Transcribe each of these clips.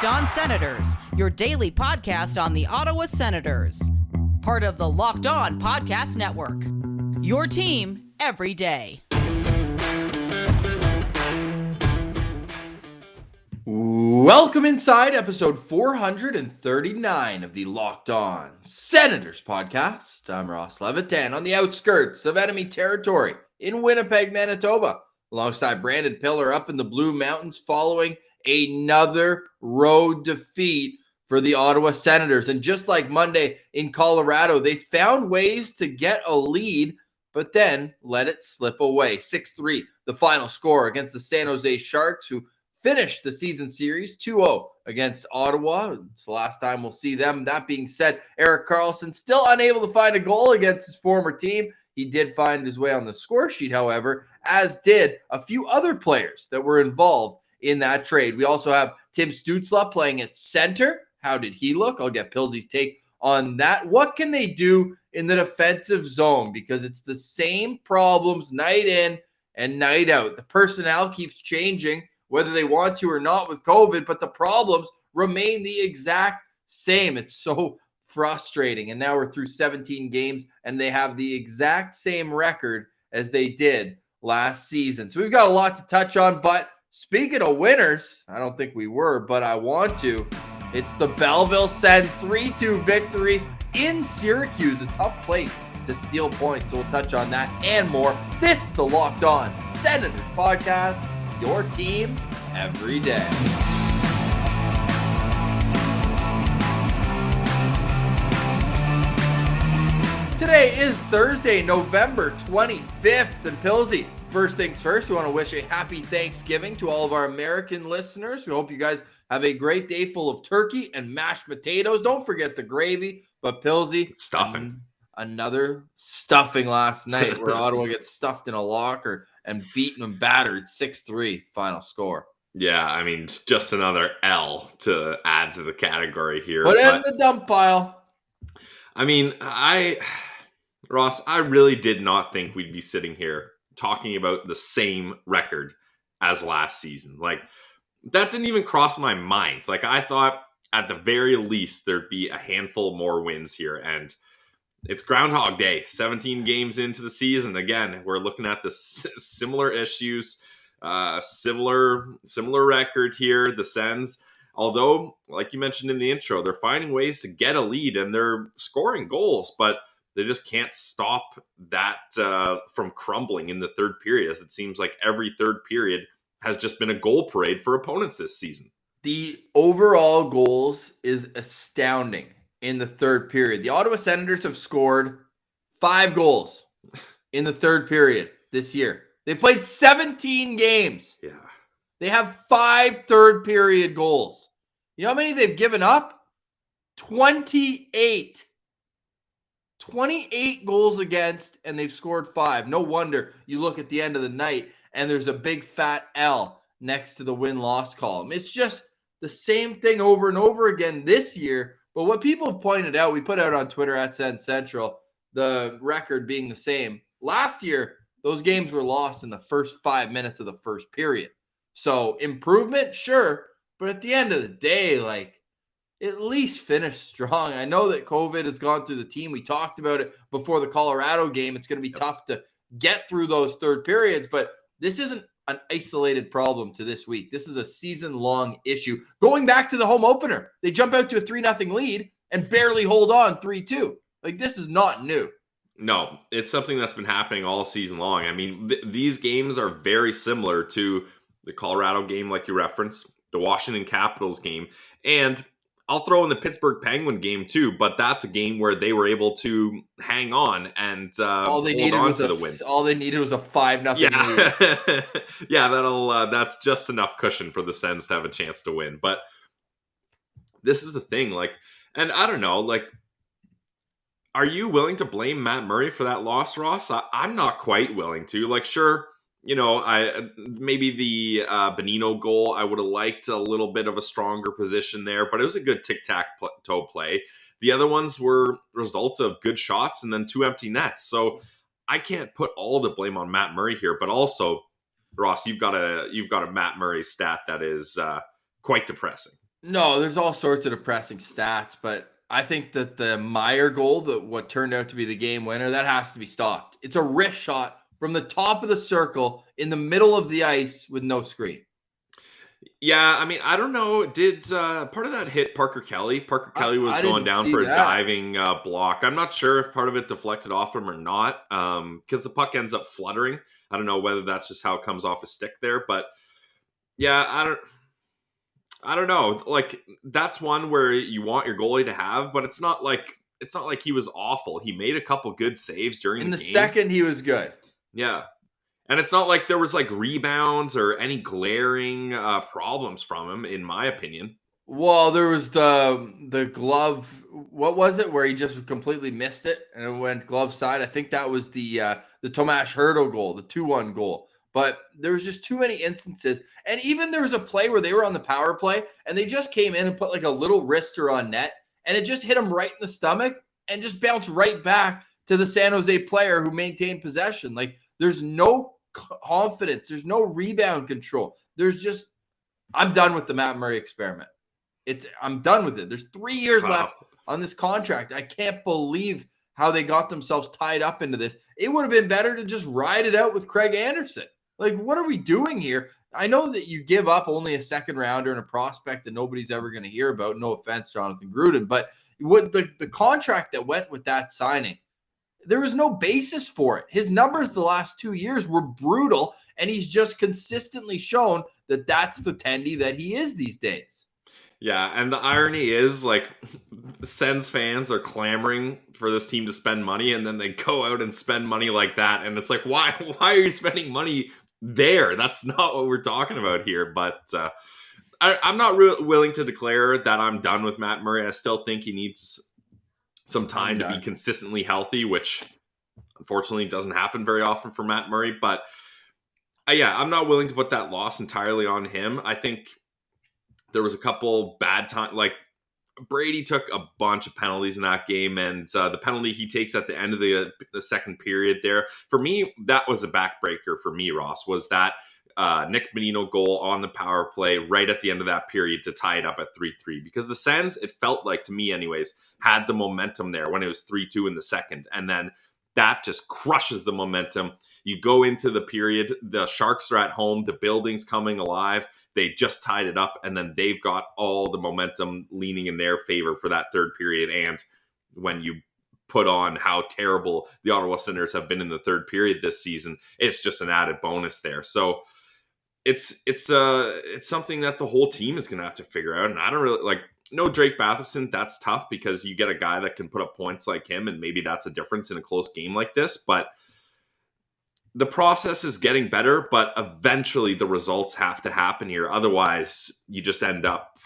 On Senators, your daily podcast on the Ottawa Senators. Part of the Locked On Podcast Network. Your team every day. Welcome inside episode 439 of the Locked On Senators podcast. I'm Ross Levitan on the outskirts of enemy territory in Winnipeg, Manitoba, alongside Brandon Piller up in the Blue Mountains following another road defeat for the Ottawa Senators. And just like Monday in Colorado, they found ways to get a lead, but then let it slip away. 6-3, the final score against the San Jose Sharks, who finished the season series 2-0 against Ottawa. It's the last time we'll see them. That being said, Erik Karlsson still unable to find a goal against his former team. He did find his way on the score sheet, however, as did a few other players that were involved in that trade. We also have Tim Stützle playing at center. How did he look? I'll get Pilsy's take on that. What can they do in the defensive zone? Because it's the same problems night in and night out. The personnel keeps changing, whether they want to or not with COVID, but the problems remain the exact same. It's so frustrating. And now we're through 17 games, and they have the exact same record as they did last season. So we've got a lot to touch on, but speaking of winners, I don't think we were, but I want to. It's the Belleville Sens 3-2 victory in Syracuse, a tough place to steal points. So we'll touch on that and more. This is the Locked On Senators podcast, your team every day. Today is Thursday, November 25th, and Pilsy, first things first, we want to wish a happy Thanksgiving to all of our American listeners. We hope you guys have a great day full of turkey and mashed potatoes. Don't forget the gravy, but Pilsy, stuffing. Another stuffing last night where Ottawa gets stuffed in a locker and beaten and battered 6-3 final score. Yeah, I mean, it's just another L to add to the category here. Put it in the dump pile. I mean, Ross, I really did not think we'd be sitting here talking about the same record as last season. Like, that didn't even cross my mind. Like, I thought at the very least there'd be a handful more wins here, and it's Groundhog Day. 17 games into the season. Again, we're looking at the similar issues, similar record here. The Sens, although, like you mentioned in the intro, they're finding ways to get a lead and they're scoring goals, but they just can't stop that from crumbling in the third period, as it seems like every third period has just been a goal parade for opponents this season. The overall goals is astounding in the third period. The Ottawa Senators have scored 5 goals in the third period this year. They played 17 games. Yeah. They have 5 third period goals. You know how many they've given up? 28. 28 goals against, and they've scored 5. No wonder you look at the end of the night and there's a big fat L next to the win-loss column. It's just the same thing over and over again this year. But what people have pointed out, we put out on Twitter at Sen Central, the record being the same. Last year, those games were lost in the first 5 minutes of the first period. So improvement, sure. But at the end of the day, like, at least finish strong. I know that COVID has gone through the team. We talked about it before the Colorado game. It's going to be tough to get through those third periods, but this isn't an isolated problem to this week. This is a season-long issue. Going back to the home opener, they jump out to a 3-0 lead and barely hold on 3-2. Like, this is not new. No, it's something that's been happening all season long. I mean, these games are very similar to the Colorado game, like you referenced, the Washington Capitals game, and I'll throw in the Pittsburgh Penguin game too, but that's a game where they were able to hang on and hold on to the win. All they needed was a 5-0 lead. Yeah, that's just enough cushion for the Sens to have a chance to win. But this is the thing, like, and I don't know, like, are you willing to blame Matt Murray for that loss, Ross? I'm not quite willing to. Like, sure, you know, maybe the Bonino goal, I would have liked a little bit of a stronger position there, but it was a good tic-tac-toe play. The other ones were results of good shots and then 2 empty nets. So I can't put all the blame on Matt Murray here, but also, Ross, you've got a Matt Murray stat that is quite depressing. No, there's all sorts of depressing stats, but I think that the Meyer goal, what turned out to be the game winner, that has to be stopped. It's a wrist shot from the top of the circle in the middle of the ice with no screen. Yeah, I mean, I don't know. Did part of that hit Parker Kelly? Parker Kelly was I going didn't down see for a that. diving block. I'm not sure if part of it deflected off him or not, because the puck ends up fluttering. I don't know whether that's just how it comes off a stick there, but yeah, I don't know. Like, that's one where you want your goalie to have, but it's not like he was awful. He made a couple good saves during In the the game. second, he was good. Yeah. And it's not like there was like rebounds or any glaring problems from him, in my opinion. Well, there was the glove. What was it where he just completely missed it and it went glove side? I think that was the Tomas Hertl goal, the 2-1 goal. But there was just too many instances. And even there was a play where they were on the power play and they just came in and put like a little wrister on net and it just hit him right in the stomach and just bounced right back to the San Jose player who maintained possession. Like, there's no confidence. There's no rebound control. I'm done with the Matt Murray experiment. I'm done with it. There's 3 years left on this contract. I can't believe how they got themselves tied up into this. It would have been better to just ride it out with Craig Anderson. Like, what are we doing here? I know that you give up only a second rounder and a prospect that nobody's ever going to hear about. No offense, Jonathan Gruden, but what the contract that went with that signing, there was no basis for it. His numbers the last 2 years were brutal, and he's just consistently shown that that's the Tendy that he is these days. Yeah, and the irony is, like, Sens fans are clamoring for this team to spend money, and then they go out and spend money like that, and it's like, why are you spending money there? That's not what we're talking about here. But I'm not willing to declare that I'm done with Matt Murray. I still think he needs some time to be consistently healthy, which unfortunately doesn't happen very often for Matt Murray. But yeah, I'm not willing to put that loss entirely on him. I think there was a couple bad times. Like, Brady took a bunch of penalties in that game, and the penalty he takes at the end of the second period there, for me, that was a backbreaker for me, Ross, was that Nick Bonino goal on the power play right at the end of that period to tie it up at 3-3. Because the Sens, it felt like, to me anyways, had the momentum there when it was 3-2 in the second. And then that just crushes the momentum. You go into the period, the Sharks are at home, the building's coming alive, they just tied it up, and then they've got all the momentum leaning in their favor for that third period. And when you put on how terrible the Ottawa Senators have been in the third period this season, it's just an added bonus there. So it's something that the whole team is going to have to figure out. And I don't really like, no Drake Batherson. That's tough because you get a guy that can put up points like him, and maybe that's a difference in a close game like this. But the process is getting better, but eventually the results have to happen here. Otherwise, you just end up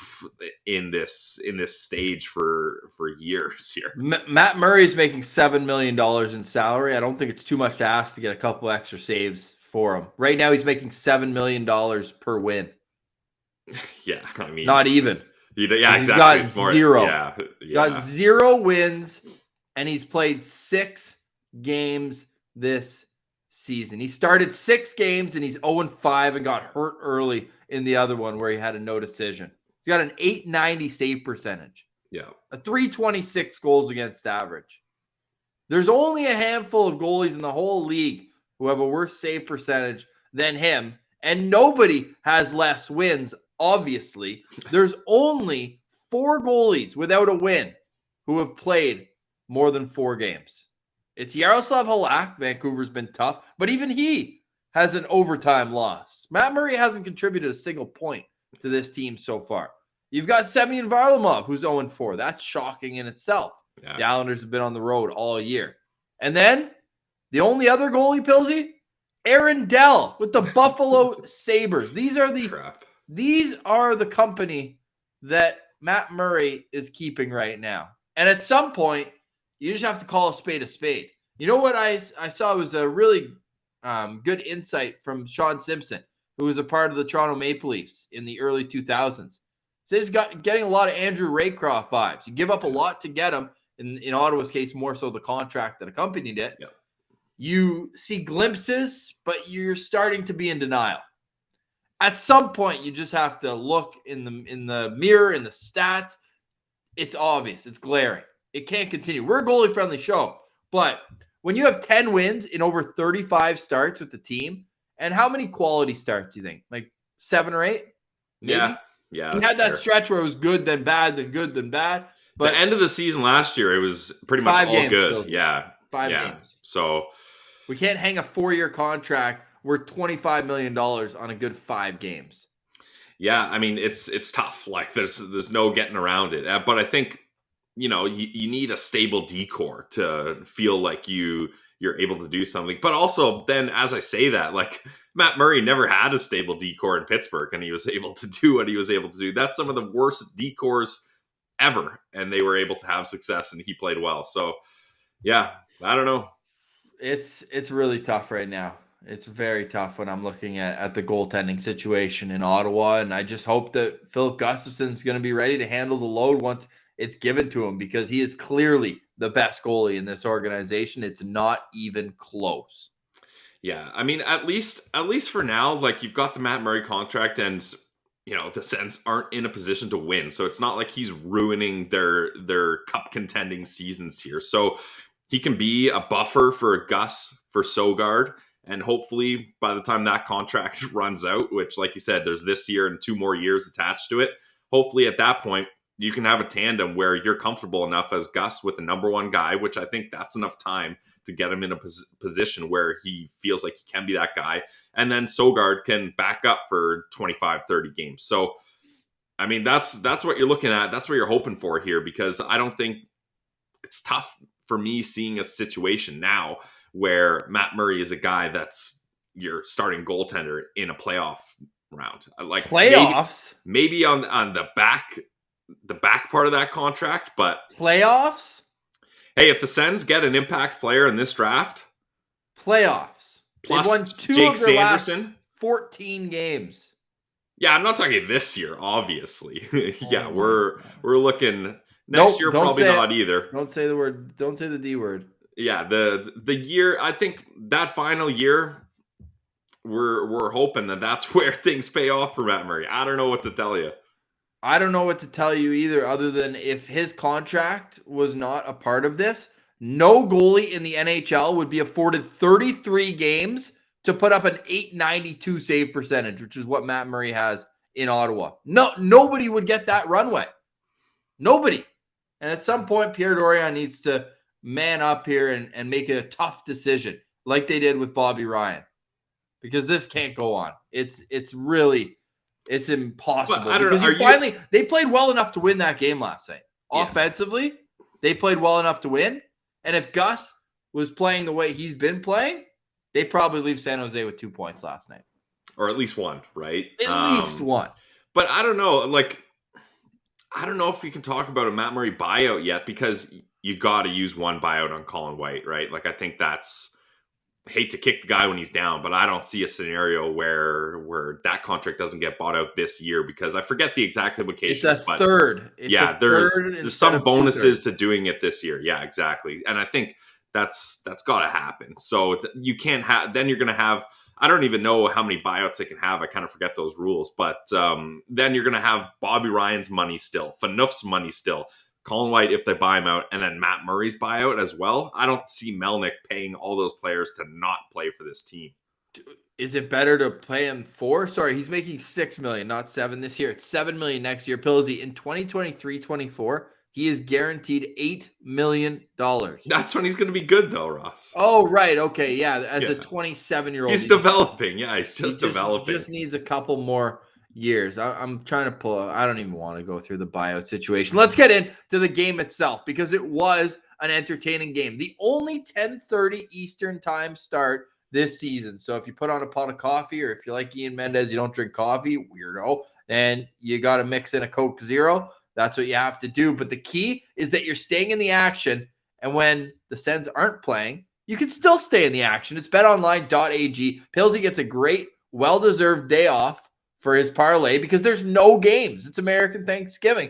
in this stage for years here. Matt Murray is making $7 million in salary. I don't think it's too much to ask to get a couple extra saves for him. Right now, he's making $7 million per win. Yeah, I mean, not even. Yeah, he's exactly. got zero. Yeah. Got 0 wins, and he's played 6 games this season. He started 6 games, and he's 0-5 and got hurt early in the other one where he had a no decision. He's got an .890 save percentage. Yeah. A .326 goals against average. There's only a handful of goalies in the whole league who have a worse save percentage than him, and nobody has less wins. Obviously, there's only 4 goalies without a win who have played more than 4 games. It's Yaroslav Halak. Vancouver's been tough, but even he has an overtime loss. Matt Murray hasn't contributed a single point to this team so far. You've got Semyon Varlamov, who's 0-4. That's shocking in itself. Yeah. The Islanders have been on the road all year. And then the only other goalie, Pilsy, Aaron Dell with the Buffalo Sabres. These are the company that Matt Murray is keeping right now. And at some point, you just have to call a spade a spade. You know what I saw was a really good insight from Sean Simpson, who was a part of the Toronto Maple Leafs in the early 2000s. So he's getting a lot of Andrew Raycroft vibes. You give up a lot to get him. In Ottawa's case, more so the contract that accompanied it. Yep. You see glimpses, but you're starting to be in denial. At some point, you just have to look in the mirror, in the stats. It's obvious. It's glaring. It can't continue. We're a goalie-friendly show, but when you have 10 wins in over 35 starts with the team, and how many quality starts do you think? Like 7 or 8? Maybe? Yeah. We had that stretch where it was good, then bad, then good, then bad. But the end of the season last year, it was pretty much all good. Yeah. 5 games. So we can't hang a 4-year contract worth $25 million on a good 5 games. Yeah, I mean, it's tough. Like, there's no getting around it. But I think, you need a stable decor to feel like you're able to do something. But also, then, as I say that, like, Matt Murray never had a stable decor in Pittsburgh, and he was able to do what he was able to do. That's some of the worst decors ever, and they were able to have success, and he played well. So, yeah, I don't know. It's really tough right now. It's very tough when I'm looking at the goaltending situation in Ottawa, and I just hope that Philip Gustafson's going to be ready to handle the load once it's given to him, because he is clearly the best goalie in this organization. It's not even close. Yeah, I mean, at least for now, like, you've got the Matt Murray contract, and the Sens aren't in a position to win, so it's not like he's ruining their cup contending seasons here. So he can be a buffer for Gus, for Sogard. And hopefully by the time that contract runs out, which, like you said, there's this year and 2 more years attached to it, hopefully at that point, you can have a tandem where you're comfortable enough as Gus with the number one guy, which I think that's enough time to get him in a position where he feels like he can be that guy. And then Sogard can back up for 25, 30 games. So, I mean, that's what you're looking at. That's what you're hoping for here, because I don't think it's tough for me seeing a situation now where Matt Murray is a guy that's your starting goaltender in a playoff round. Like, playoffs, maybe on the back part of that contract, but playoffs. Hey, if the Sens get an impact player in this draft, playoffs. Plus they've won 2 Jake of their Sanderson, last 14 games. Yeah, I'm not talking this year, obviously. Yeah, we're looking next year, probably not either. Don't say the word. Don't say the D word. Yeah, the year, I think that final year, we're hoping that's where things pay off for Matt Murray. I don't know what to tell you. I don't know what to tell you either, other than if his contract was not a part of this, no goalie in the NHL would be afforded 33 games to put up an .892 save percentage, which is what Matt Murray has in Ottawa. Nobody would get that runway. Nobody. And at some point, Pierre Dorion needs to man up here and make a tough decision like they did with Bobby Ryan, because this can't go on. It's impossible. But I don't know. They played well enough to win that game last night. Yeah. Offensively, they played well enough to win. And if Gus was playing the way he's been playing, they probably leave San Jose with 2 points last night. Or at least one, right? At least one. But I don't know. Like, I don't know if we can talk about a Matt Murray buyout yet, because you got to use one buyout on Colin White, right? Like, I think that's, hate to kick the guy when he's down, but I don't see a scenario where that contract doesn't get bought out this year, because I forget the exact implications. It's a third. There's some bonuses to doing it this year. Yeah, exactly. And I think that's got to happen. So you can't have, then you're going to have, I don't even know how many buyouts they can have. I kind of forget those rules, but then you're going to have Bobby Ryan's money still, Phaneuf's money still, Colin White if they buy him out, and then Matt Murray's buyout as well. I don't see Melnyk paying all those players to not play for this team. Is it better to pay him 4? Sorry, he's making $6 million, not 7 this year. It's $7 million next year. Pilsy, in 2023-24, he is guaranteed $8 million. That's when he's going to be good, though, Ross. Oh, right. Okay, yeah. As a 27-year-old, he's developing. Yeah, he's just developing. Just needs a couple more years. I'm trying to pull. I don't even want to go through the buyout situation. Let's get into the game itself, because it was an entertaining game. The only 10:30 Eastern time start this season. So if you put on a pot of coffee, or if you're like Ian Mendez, you don't drink coffee, weirdo, and you got to mix in a Coke Zero, that's what you have to do. But the key is that you're staying in the action, and when the Sens aren't playing, you can still stay in the action. It's betonline.ag. Pilsy gets a great, well-deserved day off for his parlay, because there's no games. It's American Thanksgiving.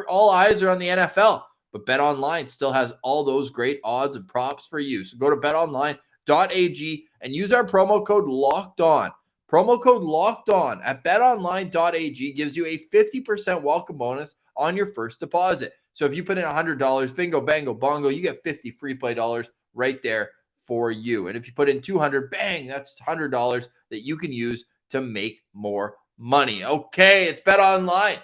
All eyes are on the NFL, but BetOnline still has all those great odds and props for you. So go to betonline.ag and use our promo code LOCKEDON. Promo code Locked On at betonline.ag gives you a 50% welcome bonus on your first deposit. So if you put in $100, bingo, bango, bongo, you get 50 free play dollars right there for you. And if you put in $200, bang, that's $100 that you can use to make more money. Okay, it's Bet Online.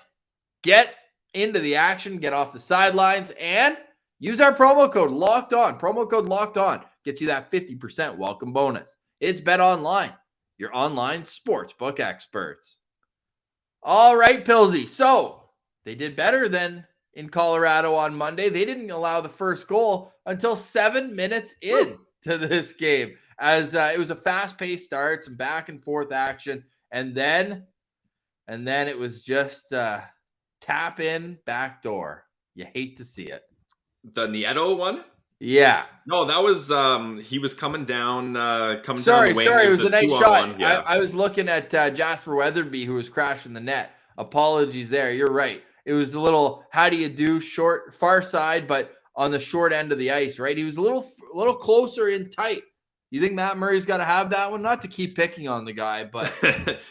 Get into the action, get off the sidelines, and use our promo code Locked On. Promo code Locked On gets you that 50% welcome bonus. It's Bet Online, your online sportsbook experts. All right, Pilsy. So they did better than in Colorado on Monday. They didn't allow the first goal until 7 minutes in to this game, as it was a fast-paced start, some back and forth action, and then it was just tap in, back door. You hate to see it. The Nieto one? Yeah. No, that was he was coming down down the wing. Sorry, it was a nice shot. Yeah. I was looking at Jasper Weatherby, who was crashing the net. Apologies there. You're right. It was a little, how do you do, short, far side, but on the short end of the ice, right? He was a little closer in tight. You think Matt Murray's got to have that one? Not to keep picking on the guy, but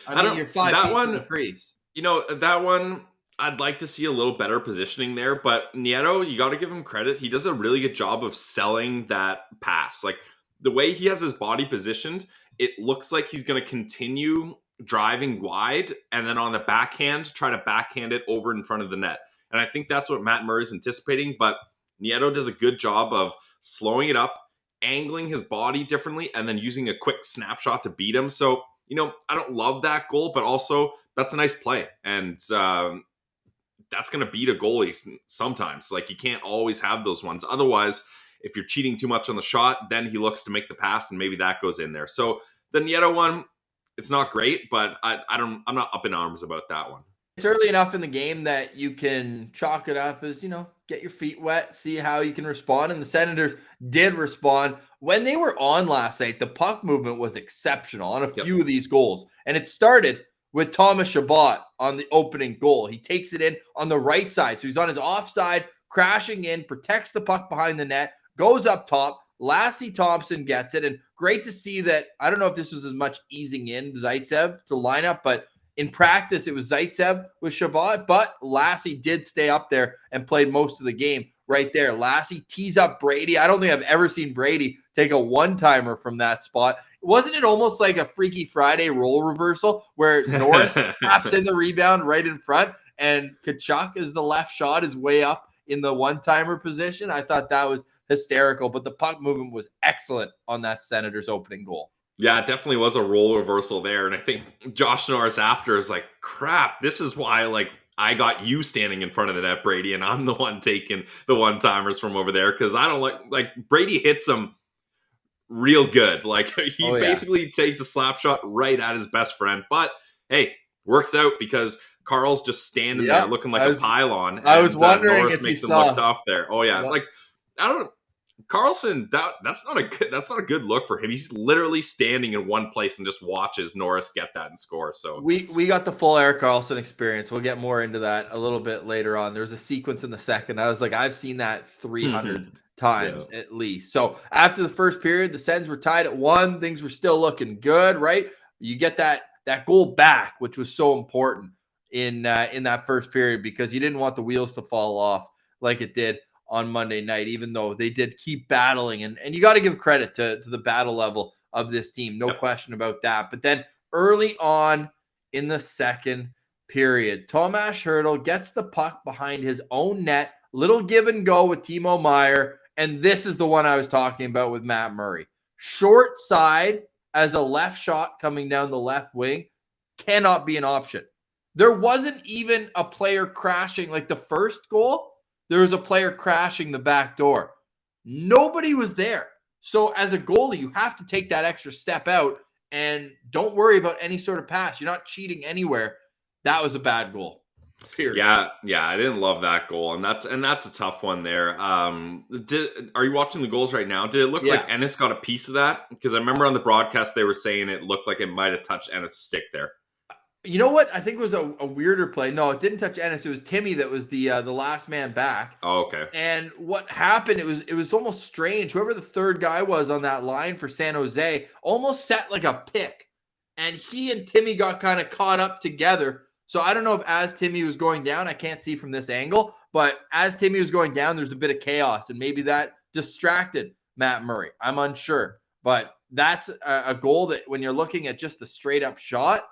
I mean, you're 5 feet from the crease. You know, that one, I'd like to see a little better positioning there, but Nieto, you got to give him credit. He does a really good job of selling that pass. Like, the way he has his body positioned, it looks like he's going to continue driving wide, and then on the backhand, try to backhand it over in front of the net. And I think that's what Matt Murray is anticipating, but Nieto does a good job of slowing it up, angling his body differently, and then using a quick snapshot to beat him. So, you know, I don't love that goal, but also that's a nice play. And that's going to beat a goalie sometimes. Like, you can't always have those ones. Otherwise, if you're cheating too much on the shot, then he looks to make the pass and maybe that goes in there. So the Nieto one, it's not great, but I'm not up in arms about that one. It's early enough in the game that you can chalk it up as, you know, get your feet wet, see how you can respond. And the Senators did respond. When they were on last night, the puck movement was exceptional on a few of these goals. And it started with Thomas Chabot on the opening goal. He takes it in on the right side. So he's on his offside, crashing in, protects the puck behind the net, goes up top. Lassie Thompson gets it. And great to see that. I don't know if this was as much easing in Zaitsev to line up, but in practice, it was Zaitsev with Chabot, but Lassie did stay up there and played most of the game right there. Lassie tees up Brady. I don't think I've ever seen Brady take a one-timer from that spot. Wasn't it almost like a Freaky Friday role reversal where Norris taps in the rebound right in front and Tkachuk, as the left shot, is way up in the one-timer position? I thought that was hysterical, but the puck movement was excellent on that Senators opening goal. Yeah, it definitely was a role reversal there. And I think Josh Norris after is like, crap, this is why, like, I got you standing in front of the net, Brady, and I'm the one taking the one-timers from over there, because I don't like Brady hits him real good. Like, he basically takes a slap shot right at his best friend. But, hey, works out because Carl's just standing there looking like a pylon. I was wondering Norris if makes you him look tough there. Oh, yeah. Like, I don't know. Carlson, that's not a good look for him. He's literally standing in one place and just watches Norris get that and score. So we got the full Erik Karlsson experience. We'll get more into that a little bit later on. There's a sequence in the second. I was like, I've seen that 300 times at least. So after the first period, the Sens were tied at 1. Things were still looking good, right? You get that goal back, which was so important in that first period, because you didn't want the wheels to fall off like it did on Monday night, even though they did keep battling. And you got to give credit to the battle level of this team. No question about that. But then early on in the second period, Tomas Hertl gets the puck behind his own net. Little give and go with Timo Meier. And this is the one I was talking about with Matt Murray. Short side as a left shot coming down the left wing cannot be an option. There wasn't even a player crashing like the first goal. There was a player crashing the back door. Nobody was there. So as a goalie, you have to take that extra step out and don't worry about any sort of pass. You're not cheating anywhere. That was a bad goal. Period. Yeah, I didn't love that goal, and that's a tough one there. Are you watching the goals right now? Did it look like Ennis got a piece of that? Because I remember on the broadcast they were saying it looked like it might have touched Ennis' stick there. You know what? I think it was a weirder play. No, it didn't touch Ennis. It was Timmy that was the last man back. Oh, okay. And what happened, it was almost strange. Whoever the third guy was on that line for San Jose almost set like a pick and he and Timmy got kind of caught up together. So I don't know if as Timmy was going down, I can't see from this angle, but as Timmy was going down, there's a bit of chaos, and maybe that distracted Matt Murray. I'm unsure, but that's a goal that when you're looking at just the straight up shot,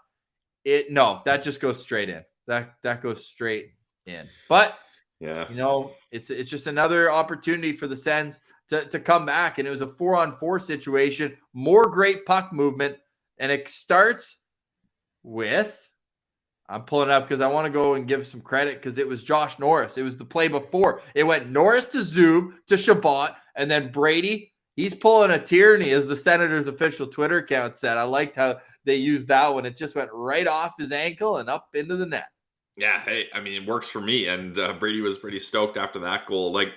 that just goes straight in. That goes straight in. But Yeah, it's just another opportunity for the Sens to come back, and it was a 4-on-4 situation, more great puck movement, and it starts with. I'm pulling it up because I want to go and give some credit because it was Josh Norris. It was the play before. It went Norris to Zub to Shabbat, and then Brady. He's pulling a Tierney, as the Senators' official Twitter account said. I liked how they used that one. It just went right off his ankle and up into the net. yeah. Hey, I mean, it works for me. And Brady was pretty stoked after that goal. Like,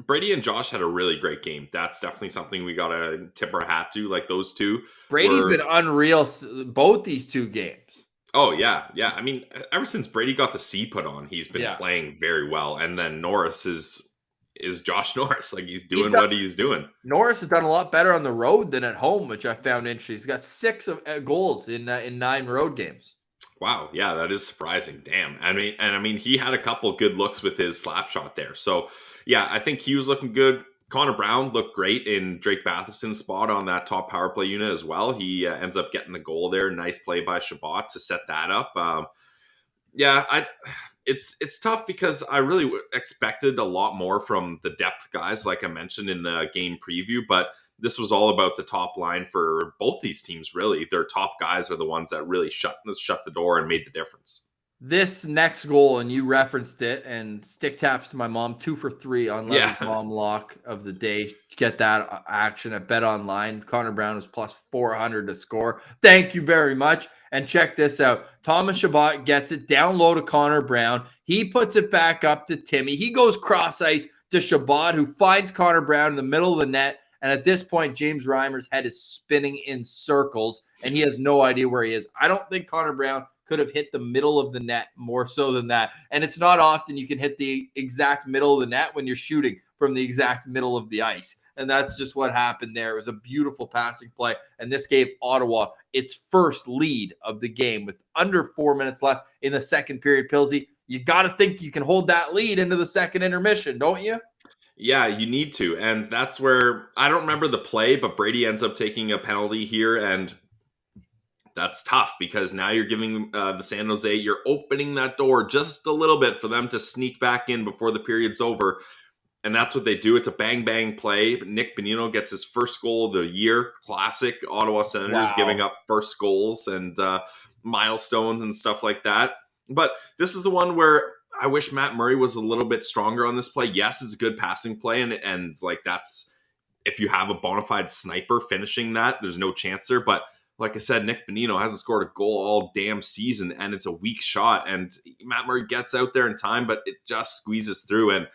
Brady and Josh had a really great game. That's definitely something we got to tip our hat to. Like, those two. Brady's been unreal both these two games. Oh, yeah. Yeah. I mean, ever since Brady got the C put on, he's been playing very well. And then Norris is Josh Norris. Like, he's doing what he's doing. Norris has done a lot better on the road than at home, which I found interesting. He's got 6 goals in 9 road games. Wow. Yeah, that is surprising. Damn. I mean, he had a couple good looks with his slap shot there. So, yeah, I think he was looking good. Connor Brown looked great in Drake Batherson's spot on that top power play unit as well. He ends up getting the goal there. Nice play by Shabbat to set that up. It's tough because I really expected a lot more from the depth guys, like I mentioned in the game preview, but this was all about the top line for both these teams, really. Their top guys are the ones that really shut the door and made the difference. This next goal, and you referenced it, and stick taps to my mom, 2 for 3 on Levy's mom lock of the day. Get that action at Bet Online. Connor Brown was plus 400 to score. Thank you very much. And check this out. Thomas Shabbat gets it down low to Connor Brown. He puts it back up to Timmy. He goes cross ice to Shabbat, who finds Connor Brown in the middle of the net. And at this point, James Reimer's head is spinning in circles, and he has no idea where he is. I don't think Connor Brown could have hit the middle of the net more so than that. And it's not often you can hit the exact middle of the net when you're shooting from the exact middle of the ice. And that's just what happened there. It was a beautiful passing play. And this gave Ottawa its first lead of the game with under 4 minutes left in the second period. Pilsy, you got to think you can hold that lead into the second intermission, don't you? Yeah, you need to. And that's where, I don't remember the play, but Brady ends up taking a penalty here. And that's tough because now you're giving the San Jose, you're opening that door just a little bit for them to sneak back in before the period's over. And that's what they do. It's a bang-bang play. Nick Bonino gets his first goal of the year. Classic Ottawa Senators giving up first goals and milestones and stuff like that. But this is the one where I wish Matt Murray was a little bit stronger on this play. Yes, it's a good passing play. And like that's, if you have a bona fide sniper finishing that, there's no chance there. But like I said, Nick Bonino hasn't scored a goal all damn season, and it's a weak shot. And Matt Murray gets out there in time, but it just squeezes through. And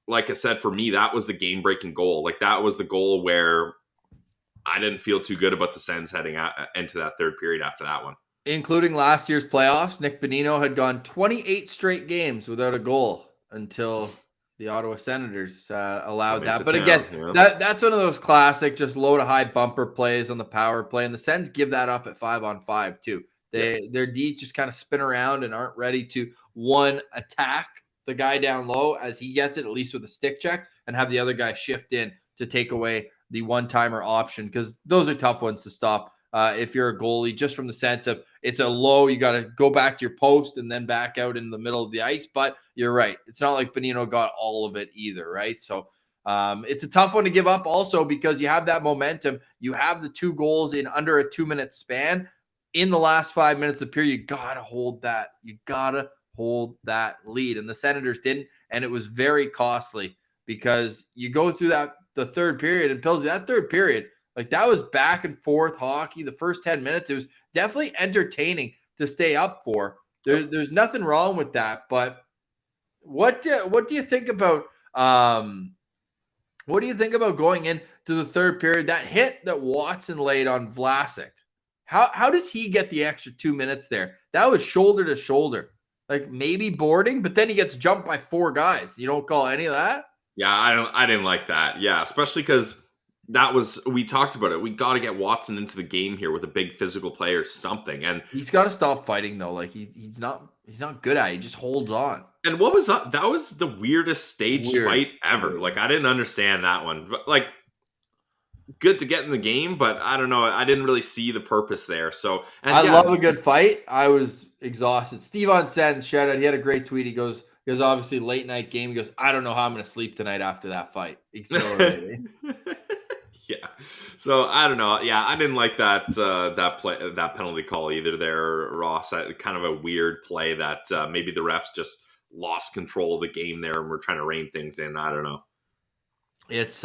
like I said, for me, that was the game-breaking goal. Like, that was the goal where I didn't feel too good about the Sens heading into that third period after that one. Including last year's playoffs, Nick Bonino had gone 28 straight games without a goal until the Ottawa Senators allowed that. But again, that's one of those classic, just low to high bumper plays on the power play. And the Sens give that up at 5-on-5 too. Their D just kind of spin around and aren't ready to, one, attack the guy down low as he gets it, at least with a stick check, and have the other guy shift in to take away the one-timer option, because those are tough ones to stop if you're a goalie, just from the sense of it's a low, you got to go back to your post and then back out in the middle of the ice. But you're right. It's not like Bonino got all of it either, right? So it's a tough one to give up also because you have that momentum. You have the 2 goals in under a 2-minute span. In the last 5 minutes of the period, you got to hold that. You got to hold that lead. And the Senators didn't, and it was very costly because you go through the third period, and Pilsy, that third period, like that was back and forth hockey. The first 10 minutes, it was definitely entertaining to stay up for. There's nothing wrong with that. But what do you think about going into the third period? That hit that Watson laid on Vlasic. How does he get the extra 2 minutes there? That was shoulder to shoulder. Like maybe boarding, but then he gets jumped by 4 guys. You don't call any of that? Yeah, I didn't like that. Yeah, especially because we talked about it. We got to get Watson into the game here with a big physical play or something. And He's got to stop fighting though. Like he's not good at it. He just holds on. And what was that? That was the weirdest staged Weird. fight ever. Like, I didn't understand that one. But, like, good to get in the game, but I don't know. I didn't really see the purpose there. So, and I love a good fight. I was exhausted. Steve on Sens, shout out. He had a great tweet. He goes, obviously late night game. He goes, I don't know how I'm going to sleep tonight after that fight. Exhilarating. Yeah. So I don't know. Yeah, I didn't like that penalty call either there, Ross. Kind of a weird play that maybe the refs just lost control of the game there and we're trying to rein things in. I don't know. It's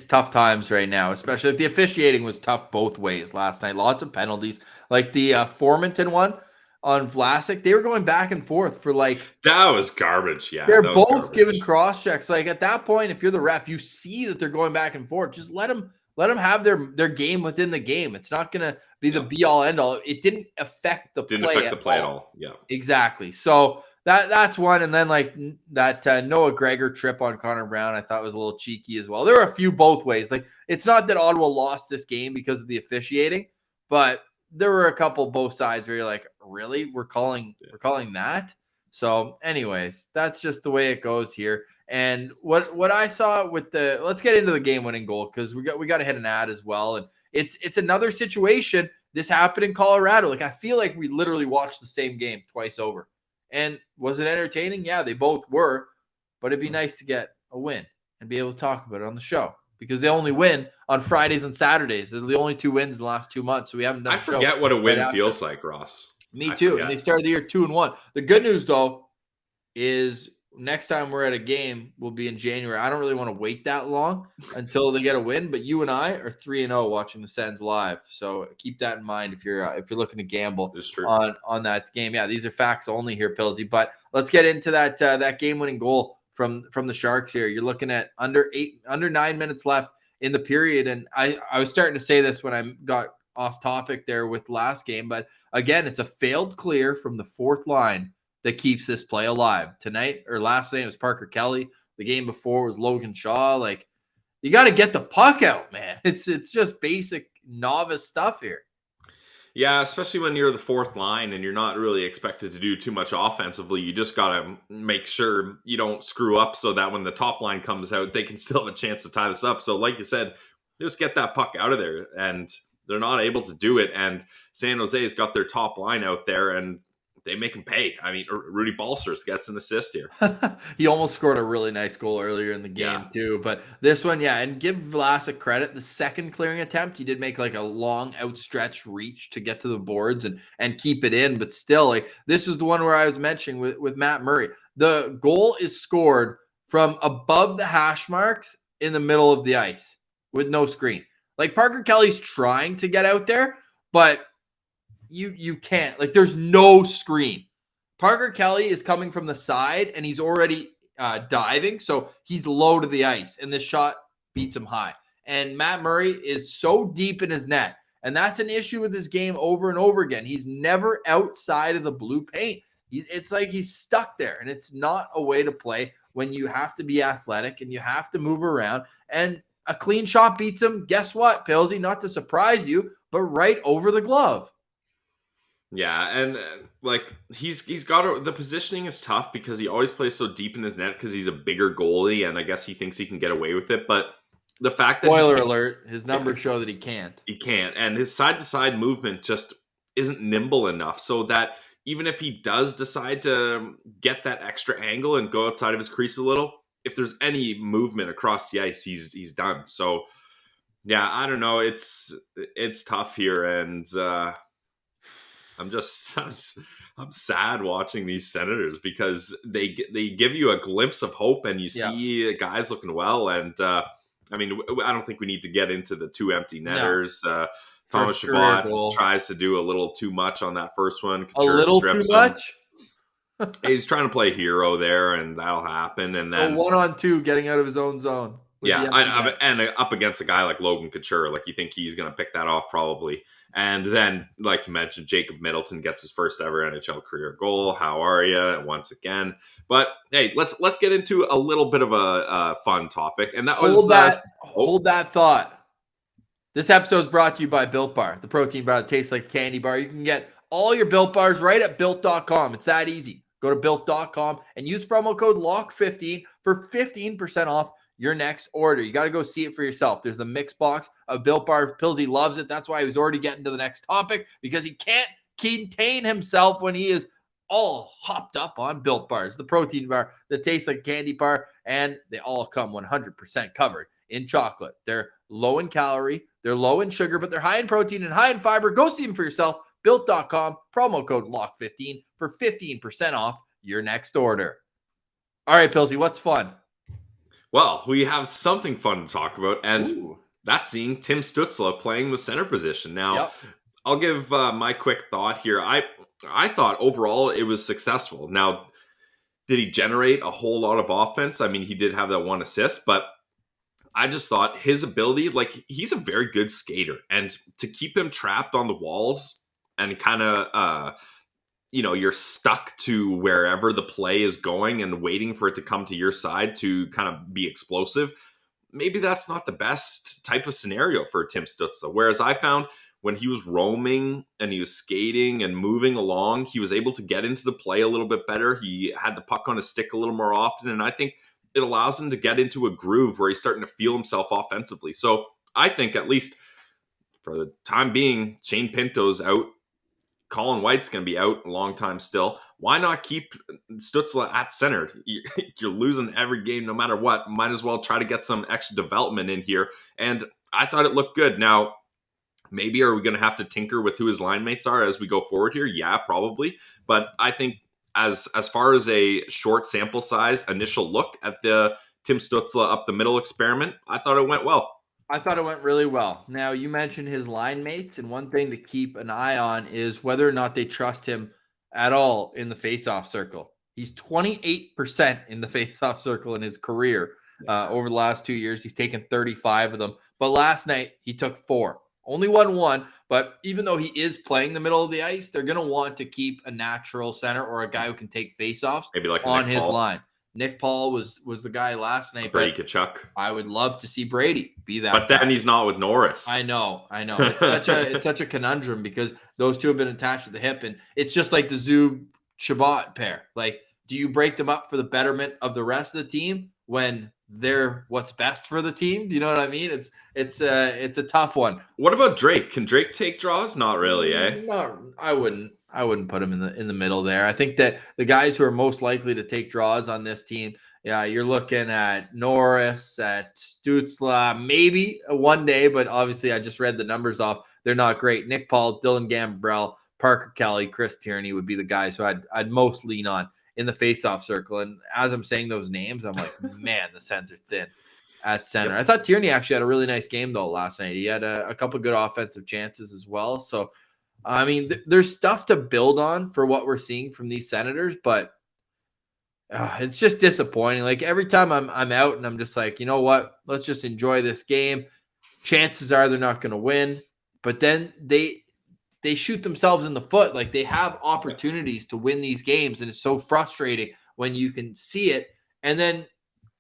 tough times right now, especially the officiating was tough both ways last night. Lots of penalties, like the Formanton one on Vlasic. They were going back and forth for like that was garbage. Yeah, they're both giving cross checks. Like at that point, if you're the ref, you see that they're going back and forth. Just let them have their game within the game. It's not gonna be the be all end all. It didn't affect the play at all. Yeah, exactly. So. That's one, and then like that Noah Gregor trip on Connor Brown, I thought was a little cheeky as well. There were a few both ways. Like it's not that Ottawa lost this game because of the officiating, but there were a couple both sides where you're like, really, we're calling that. So, anyways, that's just the way it goes here. And what I saw with let's get into the game-winning goal because we got to hit an ad as well, and it's another situation. This happened in Colorado. Like I feel like we literally watched the same game twice over. And was it entertaining? Yeah, they both were. But it'd be nice to get a win and be able to talk about it on the show because they only win on Fridays and Saturdays. They're the only 2 wins in the last 2 months. So we haven't done I forget what a win feels like, Ross. Me too. And they started the year 2-1. The good news, though, is next time we're at a game will be in January. I don't really want to wait that long until they get a win, but you and I are 3-0 watching the Sens live. So keep that in mind if you're looking to gamble on that game. Yeah, these are facts only here, Pillsy. But let's get into that game-winning goal from the Sharks here. You're looking at under 9 minutes left in the period, and I was starting to say this when I got off topic there with last game, but again, it's a failed clear from the fourth line that keeps this play alive. Tonight or last night it was Parker Kelly. The game before was Logan Shaw. Like you got to get the puck out, man. It's just basic novice stuff here. Yeah, especially when you're the fourth line and you're not really expected to do too much offensively. You just got to make sure you don't screw up so that when the top line comes out, they can still have a chance to tie this up. So like you said, just get that puck out of there, and they're not able to do it. And San Jose's got their top line out there, and they make him pay. I mean, Rudy Balcers gets an assist here. He almost scored a really nice goal earlier in the game too. But this one, and give Vlasic credit. The second clearing attempt, he did make like a long outstretched reach to get to the boards and keep it in. But still, like this is the one where I was mentioning with Matt Murray. The goal is scored from above the hash marks in the middle of the ice with no screen. Like Parker Kelly's trying to get out there, but you can't. Like there's no screen. Parker Kelly is coming from the side and he's already diving, so he's low to the ice, and this shot beats him high. And Matt Murray is so deep in his net, and that's an issue with his game over and over again. He's never outside of the blue paint. It's like he's stuck there, and it's not a way to play when you have to be athletic and you have to move around. And a clean shot beats him. Guess what, Pilsy? Not to surprise you, but right over the glove. Yeah, and like he's got the positioning is tough because he always plays so deep in his net because he's a bigger goalie, and I guess he thinks he can get away with it. But the fact that spoiler alert, his numbers show that he can't. He can't, and his side to side movement just isn't nimble enough, so that even if he does decide to get that extra angle and go outside of his crease a little, if there's any movement across the ice, he's done. So yeah, I don't know. It's tough here, and I'm sad watching these Senators because they give you a glimpse of hope, and you see guys looking well. And I mean, I don't think we need to get into the two empty netters. No. Thomas Chabot tries to do a little too much on that first one. Couture a little too much. He's trying to play hero there, and that'll happen. And then 1-on-2 getting out of his own zone. Yeah, and up against a guy like Logan Couture, like you think he's going to pick that off probably. And then, like you mentioned, Jacob Middleton gets his first ever NHL career goal. How are you? Once again. But hey, let's get into a little bit of a fun topic, and that hold that thought. This episode is brought to you by Built Bar, the protein bar that tastes like a candy bar. You can get all your Built Bars right at Built.com. It's that easy. Go to Built.com and use promo code LOCK15 for 15% off your next order. You got to go see it for yourself. There's the mix box of Built Bar. Pillsy loves it. That's why he was already getting to the next topic, because he can't contain himself when he is all hopped up on Built Bars, the protein bar that tastes like a candy bar, and they all come 100% covered in chocolate. They're low in calorie, they're low in sugar, but they're high in protein and high in fiber. Go see them for yourself. Built.com, promo code LOCK15 for 15% off your next order. All right, Pilsy, what's fun? Well, we have something fun to talk about, and Ooh. that's seeing Tim Stützle playing the center position. Now, Yep. I'll give my quick thought here. I thought overall it was successful. Now, did he generate a whole lot of offense? I mean, he did have that one assist, but I just thought his ability, like, he's a very good skater, and to keep him trapped on the walls and kind of, you're stuck to wherever the play is going and waiting for it to come to your side to kind of be explosive. Maybe that's not the best type of scenario for Tim Stützle. Whereas I found when he was roaming and he was skating and moving along, he was able to get into the play a little bit better. He had the puck on his stick a little more often, and I think it allows him to get into a groove where he's starting to feel himself offensively. So I think, at least for the time being, Shane Pinto's out. Colin White's going to be out a long time still. Why not keep Stützle at center? You're losing every game no matter what. Might as well try to get some extra development in here. And I thought it looked good. Now, maybe are we going to have to tinker with who his line mates are as we go forward here? Yeah, probably. But I think as far as a short sample size initial look at the Tim Stützle up the middle experiment, I thought it went well. I thought it went really well. Now, you mentioned his line mates, and one thing to keep an eye on is whether or not they trust him at all in the faceoff circle. He's 28% in the faceoff circle in his career. Over the last 2 years, he's taken 35 of them. But last night, he took 4. Only won 1, but even though he is playing the middle of the ice, they're going to want to keep a natural center or a guy who can take faceoffs Maybe like on Nick his Paul. line. Nick Paul was the guy last night. Brady Tkachuk. I would love to see Brady be that. But then guy. he's not with Norris. I know. It's such a conundrum because those two have been attached at the hip, and it's just like the Zub Chabot pair. Like, do you break them up for the betterment of the rest of the team when they're what's best for the team? Do you know what I mean? It's a tough one. What about Drake? Can Drake take draws? Not really, eh? No, I wouldn't put him in the middle there. I think that the guys who are most likely to take draws on this team, yeah, you're looking at Norris, at Stützle, maybe one day, but obviously I just read the numbers off. They're not great. Nick Paul, Dylan Gambrell, Parker Kelly, Chris Tierney would be the guys who I'd most lean on in the faceoff circle. And as I'm saying those names, I'm like, man, the Sens are thin at center. Yep. I thought Tierney actually had a really nice game though last night. He had a couple good offensive chances as well. So, I mean, there's stuff to build on for what we're seeing from these Senators, but it's just disappointing. Like, every time I'm out and I'm just like, you know what? Let's just enjoy this game. Chances are they're not going to win, but then they shoot themselves in the foot. Like, they have opportunities to win these games, and it's so frustrating when you can see it. And then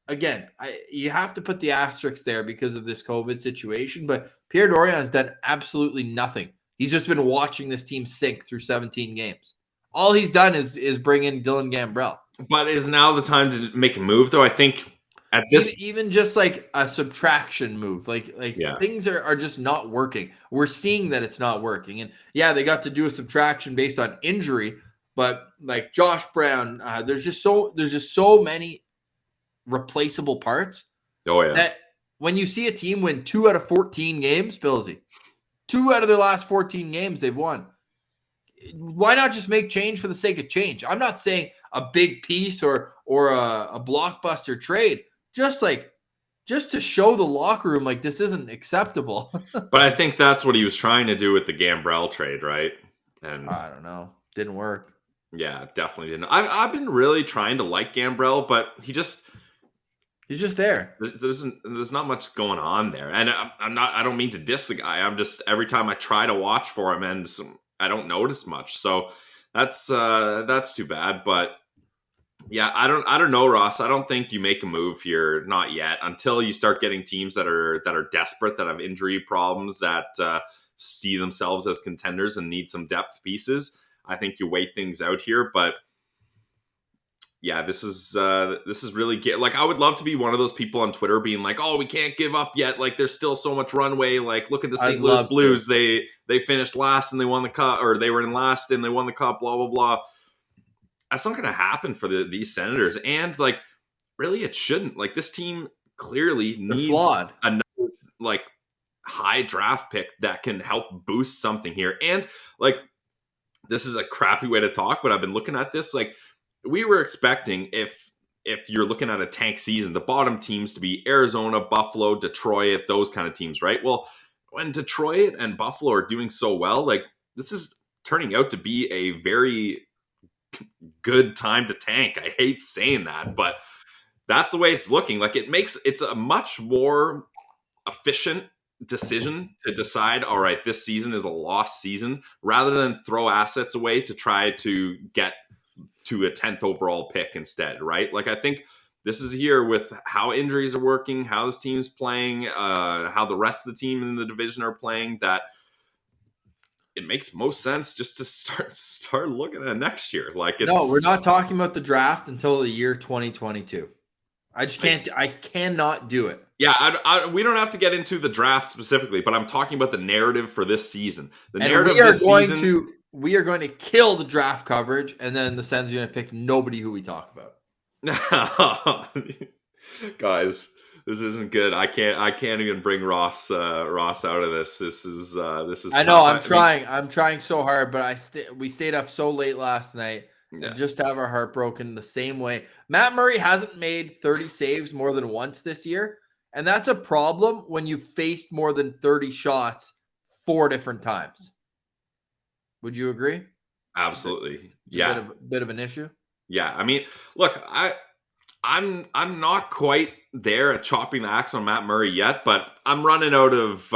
again, you have to put the asterisks there because of this COVID situation, but Pierre Dorion has done absolutely nothing. He's just been watching this team sink through 17 games. All he's done is bring in Dylan Gambrell. But is now the time to make a move, though? I think at this, even just like a subtraction move, like yeah. Things are just not working. We're seeing that it's not working, and yeah, they got to do a subtraction based on injury, but like Josh Brown, there's just so many replaceable parts. Oh yeah. That when you see a team win 2 out of 14 games, Billsy, 2 out of their last 14 games they've won. Why not just make change for the sake of change? I'm not saying a big piece or a blockbuster trade. Just to show the locker room like this isn't acceptable. But I think that's what he was trying to do with the Gambrell trade, right? And I don't know. Didn't work. Yeah, definitely didn't. I've been really trying to like Gambrell, but he's just there. There's not much going on there, and I don't mean to diss the guy. I'm just, every time I try to watch for him, and I don't notice much. So that's too bad. But Yeah, I don't know, Ross. I don't think you make a move here, not yet, until you start getting teams that are desperate, that have injury problems, that see themselves as contenders and need some depth pieces. I think you wait things out here, but yeah, this is really like, I would love to be one of those people on Twitter being like, "Oh, we can't give up yet. Like, there's still so much runway. Like, look at the I'd St. Louis love Blues. to. They finished last and they won the cup, or they were in last and they won the cup. Blah blah blah." That's not going to happen for these Senators, and like, really, it shouldn't. Like, this team clearly They're needs flawed. another like high draft pick that can help boost something here. And like, this is a crappy way to talk, but I've been looking at this. Like, we were expecting, if you're looking at a tank season, the bottom teams to be Arizona, Buffalo, Detroit, those kind of teams, right? Well, when Detroit and Buffalo are doing so well, like, this is turning out to be a very good time to tank. I hate saying that, but that's the way it's looking. Like, it's a much more efficient decision to decide, all right, this season is a lost season, rather than throw assets away to try to get to a 10th overall pick instead, right? Like, I think this is here with how injuries are working, how this team's playing, how the rest of the team in the division are playing, that it makes most sense just to start looking at next year. Like, it's No, we're not talking about the draft until the year 2022. I just can't. I cannot do it. Yeah, we don't have to get into the draft specifically, but I'm talking about the narrative for this season. The And narrative we are this going season. we are going to kill the draft coverage, and then the Sens are going to pick nobody who we talk about. Guys, this isn't good. I can't even bring Ross out of this. This is I know. tough. I'm trying so hard, but we stayed up so late last night. Yeah. And just have our heart broken the same way. Matt Murray hasn't made 30 saves more than once this year, and that's a problem when you faced more than 30 shots 4 different times. Would you agree? Absolutely. It's a bit of an issue. Yeah. I mean, look, I'm not quite there at chopping the axe on Matt Murray yet, but I'm running out of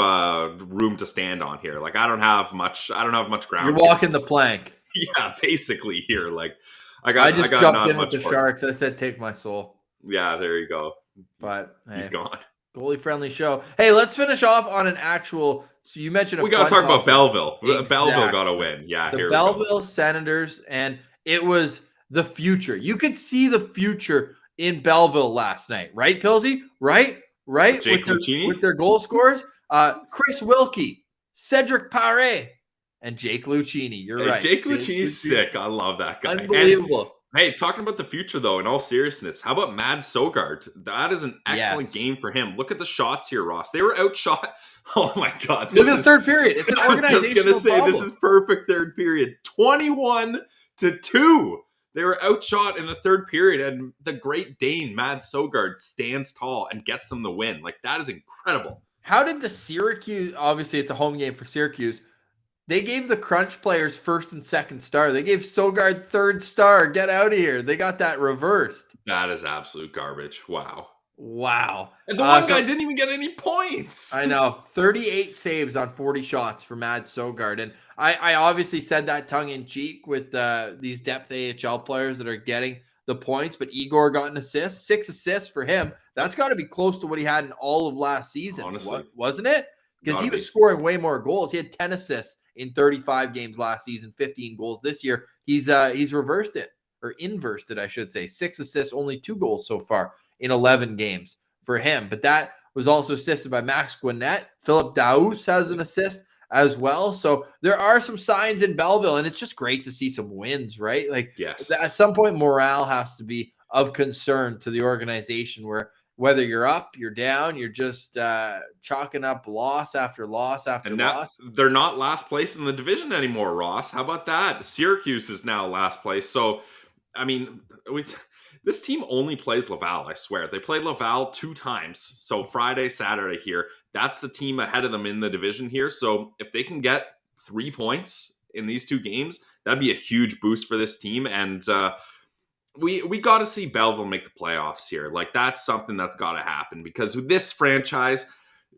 room to stand on here. Like, I don't have much ground. You're walking the plank. Yeah, basically here. Like, I just jumped in with the Sharks. I said, take my soul. Yeah, there you go. But he's gone. Goalie friendly show. Hey, let's finish off on an actual. So you mentioned we got to talk about Belleville. Exactly. Belleville got a win. Yeah, the Belleville Senators, and it was the future. You could see the future in Belleville last night, right, Pilsy? Right. Jake Lucchini with their goal scorers, Chris Wilkie, Cedric Paré, and Jake Lucchini. You're right. Jake Lucchini's sick. I love that guy. Unbelievable. Hey, talking about the future, though, in all seriousness, how about Mad Sogard? That is an excellent game for him. Look at the shots here, Ross. They were outshot. Oh, my God. This is the third period. It's an organizational I was just going to say, problem. this is perfect third period. 21-2. They were outshot in the third period, and the Great Dane, Mad Sogard, stands tall and gets them the win. Like, that is incredible. How did the Syracuse, obviously it's a home game for Syracuse, they gave the crunch players first and second star. They gave Sogard third star. Get out of here. They got that reversed. That is absolute garbage. Wow. And the one guy didn't even get any points. I know. 38 saves on 40 shots for Mad Sogard. And I obviously said that tongue-in-cheek with these depth AHL players that are getting the points, but Igor got an assist. 6 assists for him. That's got to be close to what he had in all of last season. Honestly. Wasn't it? Because he was scoring way more goals. He had 10 assists in 35 games last season, 15 goals this year. He's reversed it, or inversed it, I should say. 6 assists, only 2 goals so far in 11 games for him. But that was also assisted by Max Gwinnett. Philip Daoust has an assist as well. So there are some signs in Belleville, and it's just great to see some wins, right? Like, yes. At some point, morale has to be of concern to the organization, where whether you're up, you're down, you're just chalking up loss after loss after loss. They're not last place in the division anymore, Ross. How about that? Syracuse is now last place. So, I mean, this team only plays Laval, I swear. They played Laval 2 times. So Friday, Saturday here. That's the team ahead of them in the division here. So if they can get 3 points in these 2 games, that'd be a huge boost for this team. And we got to see Belleville make the playoffs here. Like, that's something that's got to happen, because with this franchise,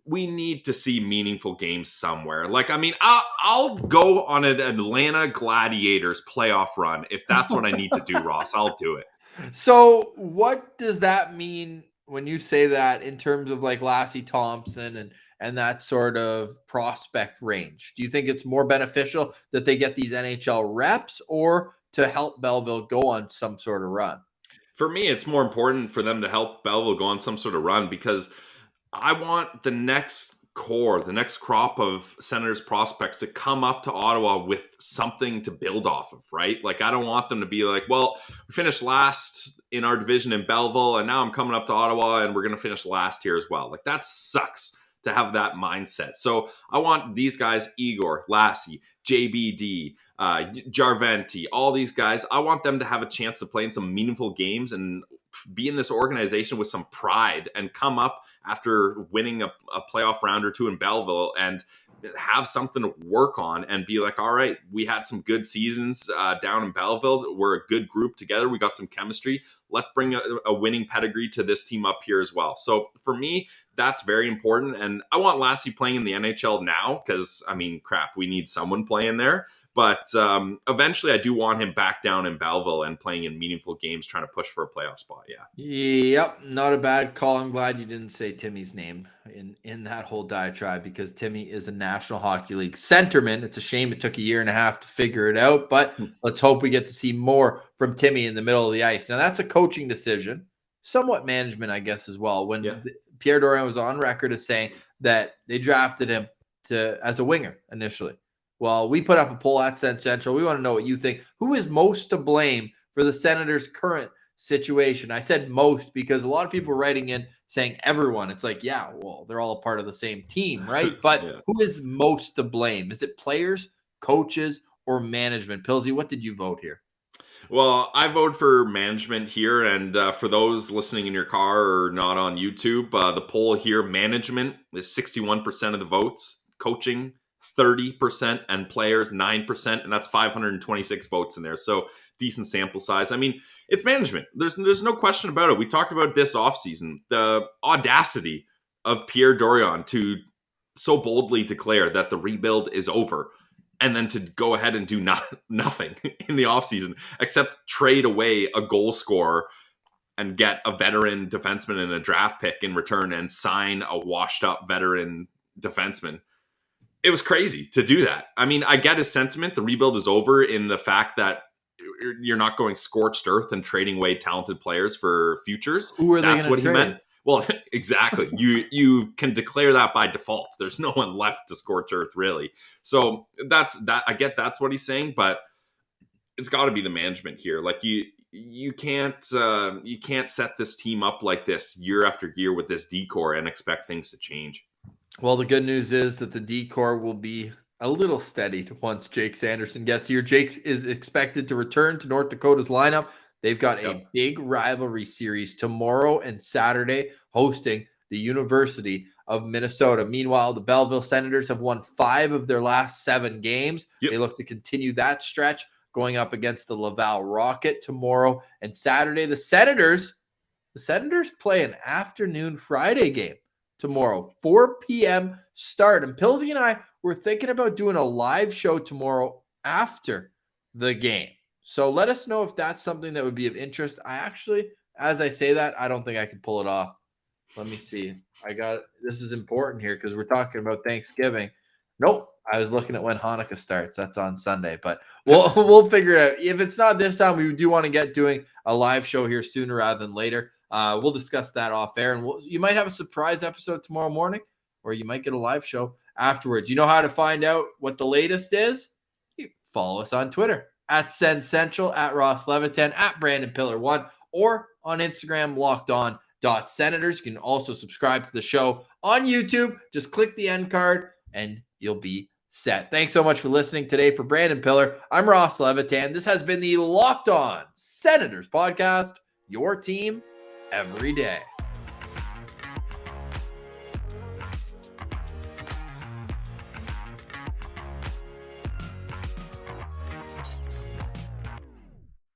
we need to see meaningful games somewhere. Like, I mean, I'll go on an Atlanta Gladiators playoff run if that's what I need to do, Ross. I'll do it. So what does that mean when you say that in terms of like Lassie Thompson and that sort of prospect range? Do you think it's more beneficial that they get these NHL reps or to help Belleville go on some sort of run? For me, it's more important for them to help Belleville go on some sort of run because I want the next core, the next crop of Senators prospects to come up to Ottawa with something to build off of, right? Like, I don't want them to be like, well, we finished last in our division in Belleville, and now I'm coming up to Ottawa and we're going to finish last here as well. Like, that sucks to have that mindset. So I want these guys, Igor, Lassie, JBD, Jarventi, all these guys, I want them to have a chance to play in some meaningful games and be in this organization with some pride and come up after winning a playoff round or two in Belleville and have something to work on and be like, all right, we had some good seasons down in Belleville. We're a good group together. We got some chemistry. Let's bring a winning pedigree to this team up here as well. So for me, that's very important. And I want Lassie playing in the NHL now because, I mean, crap, we need someone playing there. But eventually I do want him back down in Belleville and playing in meaningful games, trying to push for a playoff spot. Yeah. Yep, not a bad call. I'm glad you didn't say Timmy's name in that whole diatribe because Timmy is a National Hockey League centerman. It's a shame it took a year and a half to figure it out, but let's hope we get to see more from Timmy in the middle of the ice. Now, that's a coaching decision, somewhat management, I guess, as well. When Pierre Dorion was on record as saying that they drafted him as a winger initially. Well, we put up a poll at Sen Central. We want to know what you think. Who is most to blame for the Senators' current situation? I said most because a lot of people are writing in saying everyone. It's like, yeah, well, they're all a part of the same team, right? But who is most to blame? Is it players, coaches, or management? Pilsy, what did you vote here? Well, I vote for management here. And for those listening in your car or not on YouTube, the poll here, management is 61% of the votes, coaching 30%, and players 9%. And that's 526 votes in there. So decent sample size. I mean, it's management. There's no question about it. We talked about this offseason. The audacity of Pierre Dorion to so boldly declare that the rebuild is over and then to go ahead and do nothing in the offseason except trade away a goal scorer and get a veteran defenseman and a draft pick in return and sign a washed-up veteran defenseman. It was crazy to do that. I mean, I get his sentiment. The rebuild is over in the fact that you're not going scorched earth and trading away talented players for futures. Who are they That's what trade? He meant. Well, exactly. You can declare that by default. There's no one left to scorch earth, really. So that's that. I get that's what he's saying, but it's got to be the management here. Like you can't set this team up like this year after year with this decor and expect things to change. Well, the good news is that the decor will be a little steady once Jake Sanderson gets here. Jake is expected to return to North Dakota's lineup. They've got a big rivalry series tomorrow and Saturday hosting the University of Minnesota. Meanwhile, the Belleville Senators have won 5 of their last 7 games. They look to continue that stretch going up against the Laval Rocket tomorrow and Saturday. The Senators play an afternoon Friday game tomorrow, 4 p.m. start. And Pilsy and I were thinking about doing a live show tomorrow after the game. So let us know if that's something that would be of interest. I actually, as I say that, I don't think I can pull it off. Let me see. This is important here because we're talking about Thanksgiving. Nope. I was looking at when Hanukkah starts. That's on Sunday, but we'll figure it out. If it's not this time, we do want to get doing a live show here sooner rather than later. We'll discuss that off air, and you might have a surprise episode tomorrow morning, or you might get a live show afterwards. You know how to find out what the latest is? You follow us on Twitter at Sen Central, at Ross Levitan, at Brandon Piller 1, or on Instagram, lockedon.senators. You can also subscribe to the show on YouTube. Just click the end card, and you'll be set. Thanks so much for listening today. For Brandon Piller, I'm Ross Levitan. This has been the Locked On Senators podcast, your team every day.